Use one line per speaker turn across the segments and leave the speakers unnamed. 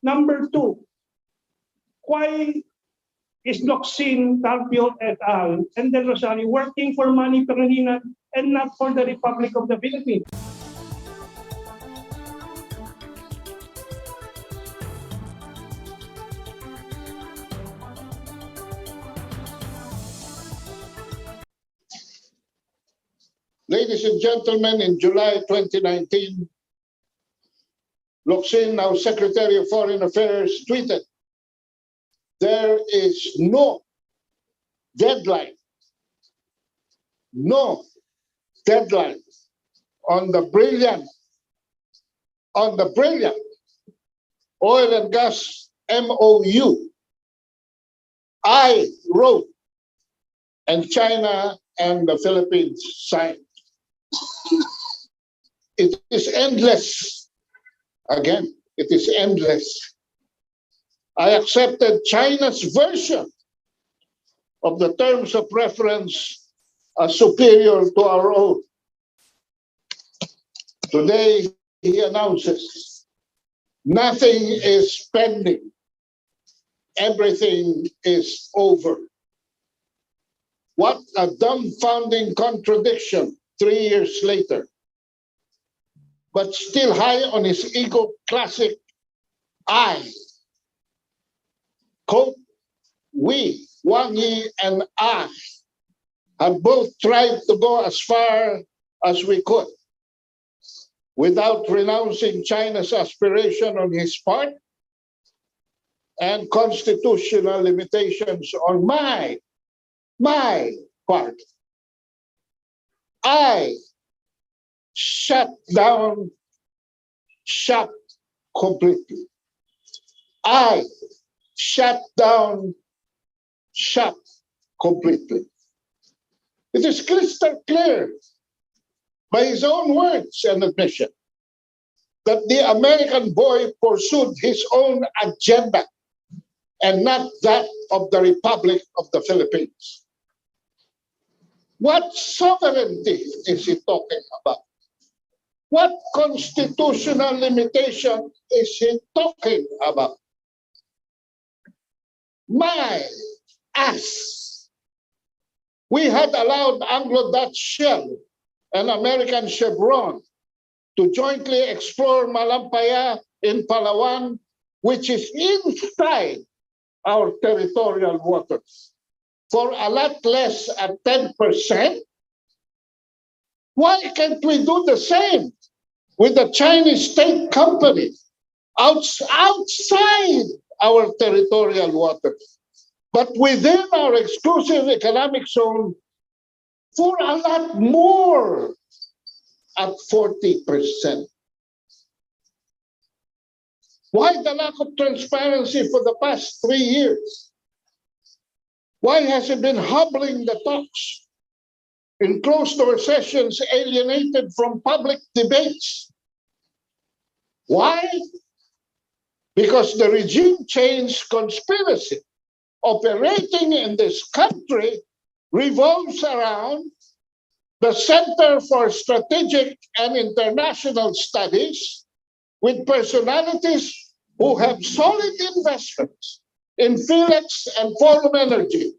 Number two, why is Locsin, Carpio et al. And Del Rosario working for Manny Pangilinan and not for the Republic of the Philippines?
Ladies and gentlemen, in July 2019, Locsin, now Secretary of Foreign Affairs, tweeted, "There is no deadline on the brilliant oil and gas MOU I wrote and China and the Philippines signed. It is endless. Again, it is endless. I accepted China's version of the terms of reference as superior to our own. Today, he announces nothing is pending. Everything is over. What a dumbfounding contradiction 3 years later. But still high on his ego classic, I, quote, we, Wang Yi and I, have both tried to go as far as we could without renouncing China's aspiration on his part and constitutional limitations on my part. I shut down shop completely. I shut down shop completely. It is crystal clear by his own words and admission that the American boy pursued his own agenda and not that of the Republic of the Philippines. What sovereignty is he talking about? What constitutional limitation is he talking about? My ass. We had allowed Anglo-Dutch Shell and American Chevron to jointly explore Malampaya in Palawan, which is inside our territorial waters, for a lot less at 10%. Why can't we do the same with the Chinese state company outside our territorial waters, but within our exclusive economic zone for a lot more at 40%? Why the lack of transparency for the past 3 years? Why has it been hobbling the talks in closed-door sessions, alienated from public debates? Why? Because the regime change conspiracy operating in this country revolves around the Center for Strategic and International Studies, with personalities who have solid investments in Felix and Forum Energy,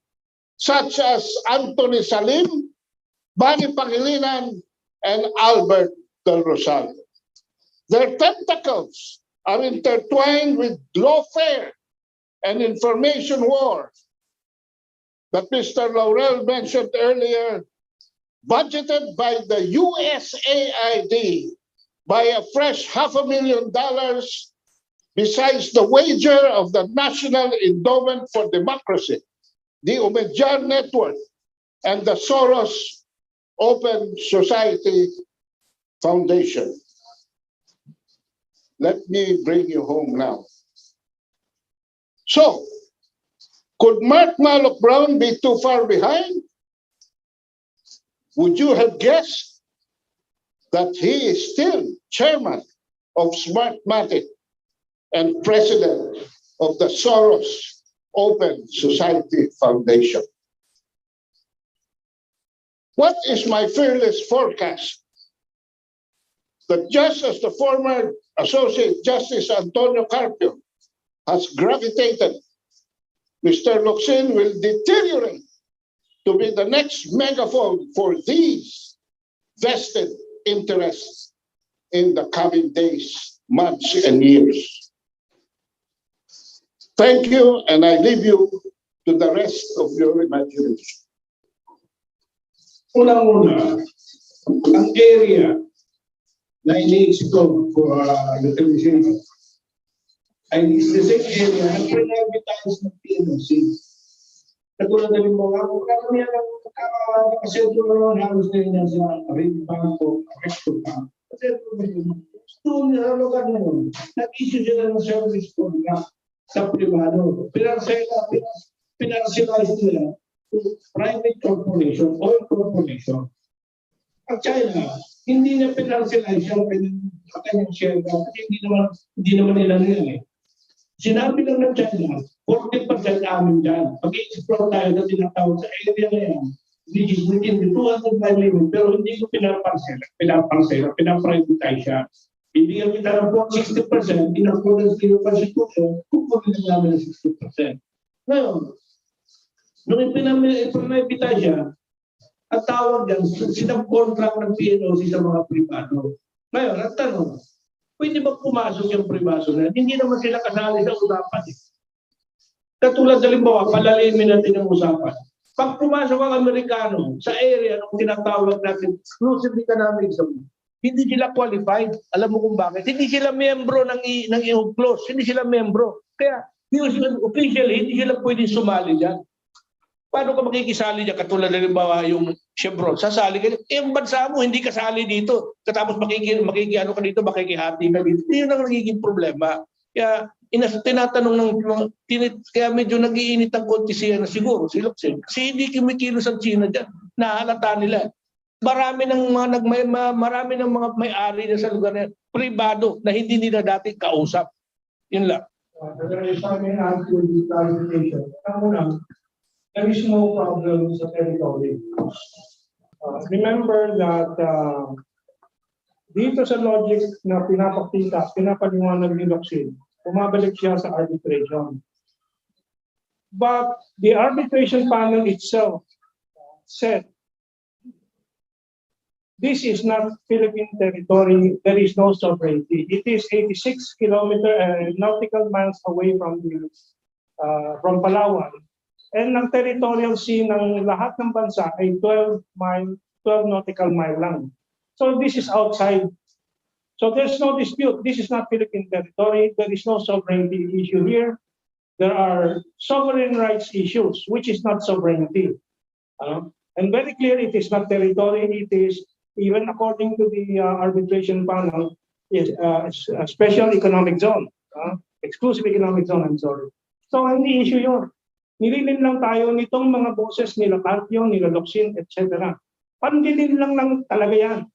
such as Anthony Salim, Manny Pangilinan, and Albert Del Rosario. Their tentacles are intertwined with lawfare and information war that Mr. Laurel mentioned earlier, budgeted by the USAID by a fresh $500,000, besides the wager of the National Endowment for Democracy, the Umedjar Network, and the Soros Open Society Foundation. Let me bring you home now. So, could Mark Malloch Brown be too far behind? Would you have guessed that he is still chairman of Smartmatic and president of the Soros Open Society Foundation? What is my fearless forecast? That just as the former Associate Justice Antonio Carpio has gravitated, Mr. Locsin will deteriorate to be the next megaphone for these vested interests in the coming days, months, and years. Thank you, and I leave you to the rest of your imagination.
Unang-una, ang area na ini-explore for the television ay the same area na pinag-advertise ng PNC. Katulad na rin mga kung karamihan ng nakasentro na halos na yun sa ring banko, resto bank. Kasi doon sa lugar na yun, nag-issue sila ng service contract sa privado. Pinarcelize nila to private corporation or corporation. Ang China, hindi niya pinarcelize yung kanyang share kasi hindi naman nila nila eh. Sinabi lang ng China, 40% amin dyan. Pag-i-explore tayo na tinatawag sa area na yan, which is within the 205 limit, pero hindi ko pinaprivatize siya. Bibigyan kita ng 60%, in accordance with the Constitution, kukunin na namin ng 60%. Ngayon, nung ipinamilitarize siya, ang tawag yan, sinab-contract ng PNOC sa mga privado. Ngayon, ang tanong, pwede ba pumasok yung privado na? Hindi naman sila kasali sa usapan. Katulad halimbawa, palalimin natin ang usapan. Pag pumasok ang Amerikano sa area ng tinatawag natin exclusive economic zone, hindi sila qualified. Alam mo kung bakit? Hindi sila membro ng UNCLOS. Hindi sila membro. Kaya officially, hindi sila pwede sumali dyan. Paano ka makikisali dyan? Katulad na limbawa yung Chevron. Sasali ka dyan. Yung bansa mo, hindi kasali dito. Katapos makikiano ka dito, makikihati ka dito. Hindi yun ang nagiging problema. Kaya tinatanong kaya medyo nag-iinit ang konti siya na siguro, si Locsin. Kasi hindi kumikilos ang China dyan. Nahalata nila. Marami ng mga may-ari na sa lugar na pribado na hindi nila dati kausap. Yun lang. There is no problem sa territory. Remember that dito sa logic na pinapaliwanag ni Locsin, bumabalik siya sa arbitration. But the arbitration panel itself said, this is not Philippine territory, there is no sovereignty. It is 86 nautical miles away from Palawan. And ang territorial sea ng lahat ng bansa ay 12 nautical mile lang. So this is outside. So there's no dispute. This is not Philippine territory. There is no sovereignty issue here. There are sovereign rights issues, which is not sovereignty. And very clear, it is not territory. It is, even according to the arbitration panel, is a special economic zone. Exclusive economic zone, I'm sorry. So hindi issue yun. Nililin lang tayo nitong mga boses nila Carpio, nila Locsin, etc. Pandilin lang talaga yan.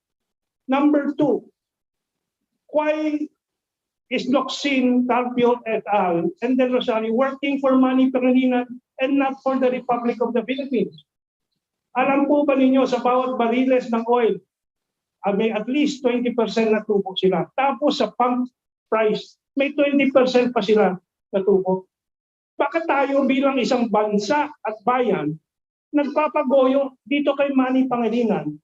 Number 2, why is Locsin, Carpio, et al. And then Rosario working for money Pangilinan and not for the Republic of the Philippines? Alam po ba ninyo sa bawat bariles ng oil, may at least 20% na tubo sila. Tapos sa pump price, may 20% pa sila na tubo. Bakit tayo bilang isang bansa at bayan nagpapagoyo dito kay Manny Pangilinan?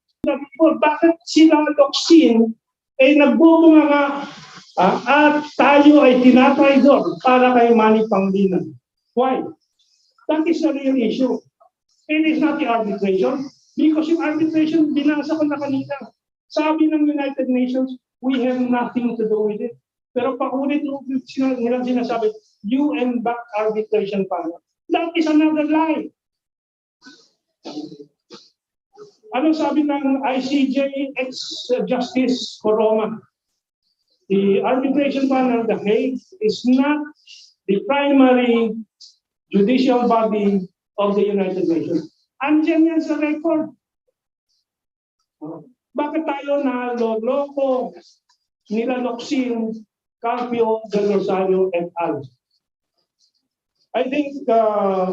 Bakit sila Locsin ay nagbubunga at tayo ay tinatraidor para kay Manny Pangilinan? Why? That is a real issue. It is not the arbitration because yung arbitration, binasa ko na kanina. Sabi ng United Nations, we have nothing to do with it. Pero paulit-ulit nilang sinasabi, UN-backed arbitration panel. That is another lie. Ano sabi ng ICJ ex-Justice Coroma? The arbitration panel, the Hague, is not the primary judicial body of the United Nations. Andiyan yan sa record. Bakit tayo naloloko nila Locsin, Carpio, Del Rosario, et al.? I think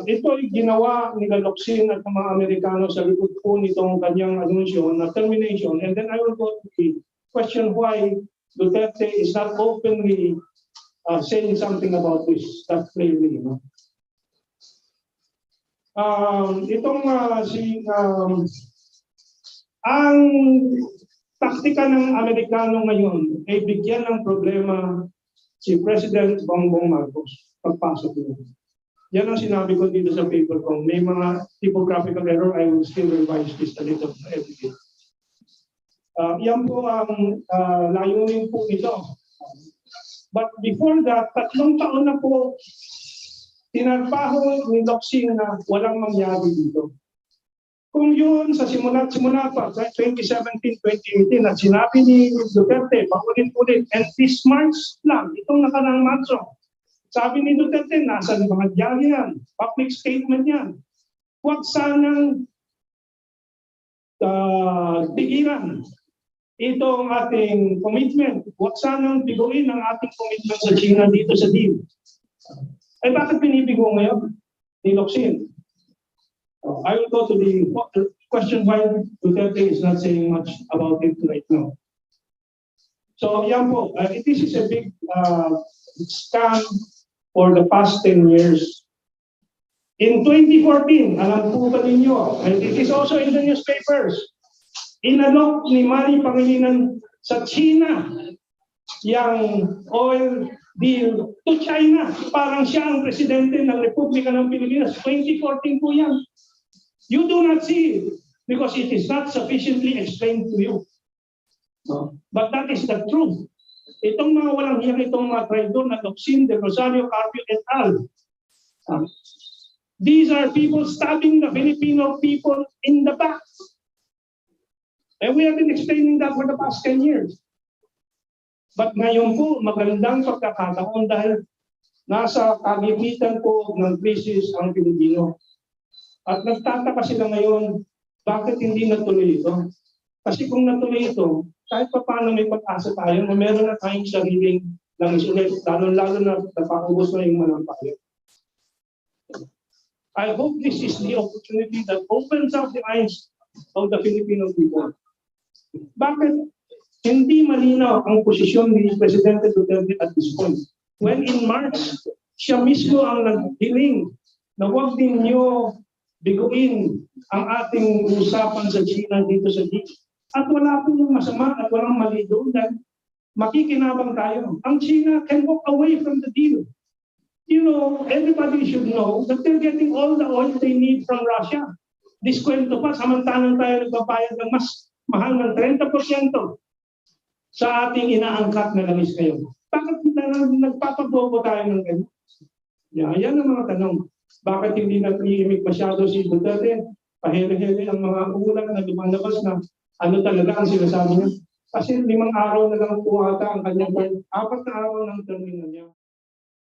ito ay ginawa nila Locsin at mga Amerikano sa likod po nitong kanyang anunsyo na termination. And then I will go to the question why Duterte is not openly saying something about this that clearly. Ang taktika ng Amerikano ngayon ay bigyan ng problema si President Bongbong Marcos pagpasok niya. Yan ang sinabi ko dito sa paper ko. May mga typographical error, I will still revise this a little every day. Yan po ang layunin po ito. But before that, 3 taon na po tinarpaho ni Locsin na walang mangyari dito. Kung yun sa simula pa, sa 2017-2018, at sinabi ni Duterte, paulit-ulit, and this March lang, itong nakarang Marso, sabi ni Duterte, nasa mga diyan yan, public statement yan. Huwag sanang tigilan itong ating commitment. Huwag sanang biguin ang ating commitment sa China dito sa deal. Eh bakit pinibigo ngayon ni Locsin? I will go to the question why Duterte is not saying much about it right now. So yan po, this is a big scam for the past 10 years. In 2014, alam po ba ninyo, and it is also in the newspapers, inalok ni Manny Pangilinan sa China yung oil deal to China. Parang siya ang presidente ng Republika ng Pilipinas. 2014 po yan. You do not see it because it is not sufficiently explained to you. But that is the truth. Itong mga walang hiyak, itong mga traidor na Locsin, De Rosario, Carpio, et al. These are people stabbing the Filipino people in the back. And we have been explaining that for the past 10 years. But ngayon po, magandang pagkakataon dahil nasa kagipitan po ng krisis ang Pilipino. At nagtataka sila ngayon, bakit hindi natuloy ito? Kasi kung natuloy ito, kahit pa paano may pag-asa tayo, na meron na tayong sariling langis ulit, lalo na napaubos na yung manampayo. I hope this is the opportunity that opens up the eyes of the Filipino people. Bakit hindi malinaw ang posisyon ni Presidente Duterte at this point? When in March, siya mismo ang naghiling na huwag ninyo biguin ang ating usapan sa China dito sa deal. At wala po yung masama at walang mali doon dahil makikinabang tayo. Ang China can walk away from the deal. You know, everybody should know that they're getting all the oil they need from Russia. Diskwento pa, samantalang tayo nagbabayad ng mas mahal ng 30% sa ating inaangkat na langis ngayon. Bakit nagpapabobo tayo ng ganyan? Yan ang mga tanong. Bakit hindi nag-iimik masyado si Duterte? Pahere-here ang mga ulat na lumalabas na ano talaga ang sinasabi niya. Kasi 5 araw na lang po ata ang kanyang 4 na araw ng termino niya.